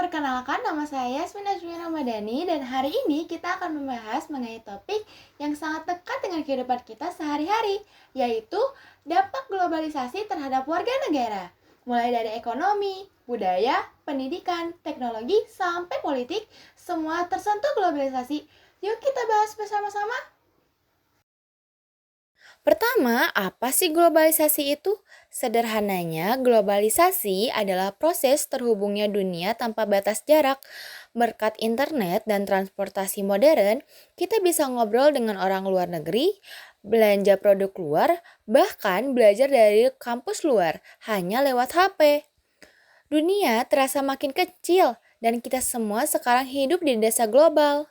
Perkenalkan, nama saya Yasmin Najmi Ramadhani dan hari ini kita akan membahas mengenai topik yang sangat dekat dengan kehidupan kita sehari-hari, yaitu dampak globalisasi terhadap warga negara. Mulai dari ekonomi, budaya, pendidikan, teknologi, sampai politik, semua tersentuh globalisasi. Yuk kita bahas bersama-sama. Pertama, apa sih globalisasi itu? Sederhananya, globalisasi adalah proses terhubungnya dunia tanpa batas jarak. Berkat internet dan transportasi modern, kita bisa ngobrol dengan orang luar negeri, belanja produk luar, bahkan belajar dari kampus luar hanya lewat HP. Dunia terasa makin kecil dan kita semua sekarang hidup di desa global.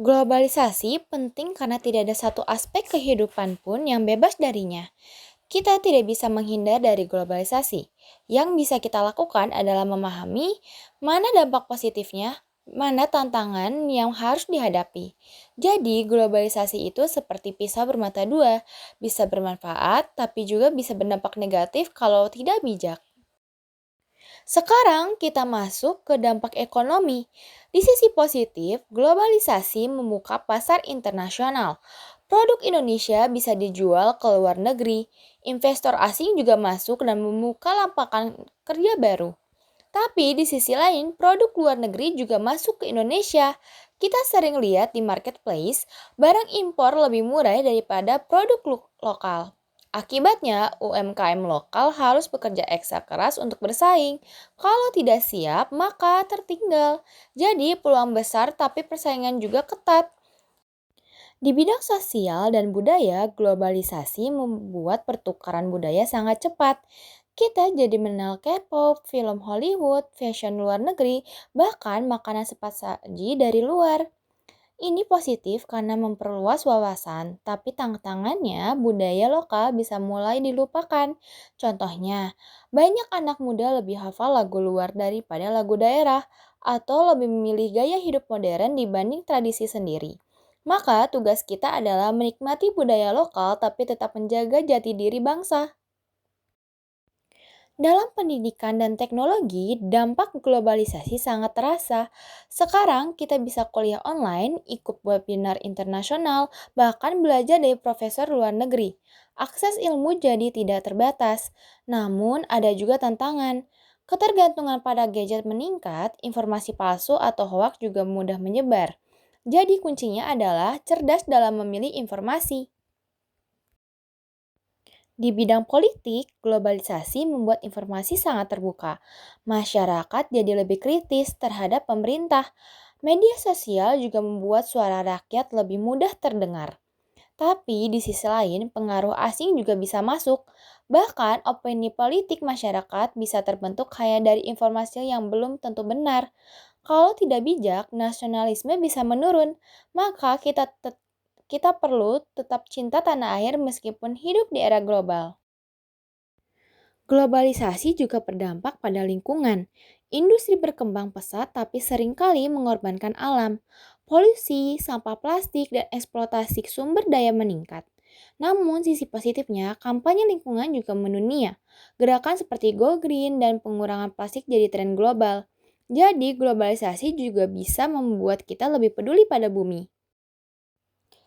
Globalisasi penting karena tidak ada satu aspek kehidupan pun yang bebas darinya. Kita tidak bisa menghindar dari globalisasi. Yang bisa kita lakukan adalah memahami mana dampak positifnya, mana tantangan yang harus dihadapi. Jadi, globalisasi itu seperti pisau bermata dua, bisa bermanfaat tapi juga bisa berdampak negatif kalau tidak bijak. Sekarang kita masuk ke dampak ekonomi. Di sisi positif, globalisasi membuka pasar internasional. Produk Indonesia bisa dijual ke luar negeri. Investor asing juga masuk dan membuka lapangan kerja baru. Tapi di sisi lain, produk luar negeri juga masuk ke Indonesia. Kita sering lihat di marketplace, barang impor lebih murah daripada produk lokal. Akibatnya, UMKM lokal harus bekerja ekstra keras untuk bersaing. Kalau tidak siap, maka tertinggal. Jadi, peluang besar tapi persaingan juga ketat. Di bidang sosial dan budaya, globalisasi membuat pertukaran budaya sangat cepat. Kita jadi mengenal K-pop, film Hollywood, fashion luar negeri, bahkan makanan cepat saji dari luar. Ini positif karena memperluas wawasan, tapi tantangannya budaya lokal bisa mulai dilupakan. Contohnya, banyak anak muda lebih hafal lagu luar daripada lagu daerah, atau lebih memilih gaya hidup modern dibanding tradisi sendiri. Maka tugas kita adalah menikmati budaya lokal tapi tetap menjaga jati diri bangsa. Dalam pendidikan dan teknologi, dampak globalisasi sangat terasa. Sekarang kita bisa kuliah online, ikut webinar internasional, bahkan belajar dari profesor luar negeri. Akses ilmu jadi tidak terbatas. Namun ada juga tantangan. Ketergantungan pada gadget meningkat, informasi palsu atau hoak juga mudah menyebar. Jadi kuncinya adalah cerdas dalam memilih informasi. Di bidang politik, globalisasi membuat informasi sangat terbuka. Masyarakat jadi lebih kritis terhadap pemerintah. Media sosial juga membuat suara rakyat lebih mudah terdengar. Tapi di sisi lain, pengaruh asing juga bisa masuk. Bahkan opini politik masyarakat bisa terbentuk hanya dari informasi yang belum tentu benar. Kalau tidak bijak, nasionalisme bisa menurun. Maka kita perlu tetap cinta tanah air meskipun hidup di era global. Globalisasi juga berdampak pada lingkungan. Industri berkembang pesat tapi seringkali mengorbankan alam. Polusi, sampah plastik, dan eksploitasi sumber daya meningkat. Namun sisi positifnya, kampanye lingkungan juga mendunia. Gerakan seperti Go Green dan pengurangan plastik jadi tren global. Jadi globalisasi juga bisa membuat kita lebih peduli pada bumi.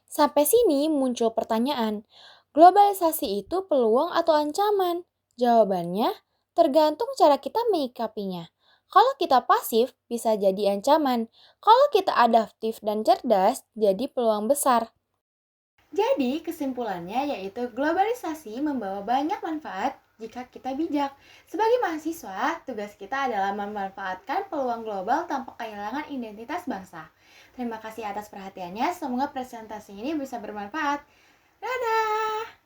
Sampai sini muncul pertanyaan, globalisasi itu peluang atau ancaman? Jawabannya tergantung cara kita menyikapinya. Kalau kita pasif, bisa jadi ancaman. Kalau kita adaptif dan cerdas, jadi peluang besar. Jadi, kesimpulannya yaitu globalisasi membawa banyak manfaat jika kita bijak. Sebagai mahasiswa, tugas kita adalah memanfaatkan peluang global tanpa kehilangan identitas bangsa. Terima kasih atas perhatiannya, semoga presentasi ini bisa bermanfaat. Dadah!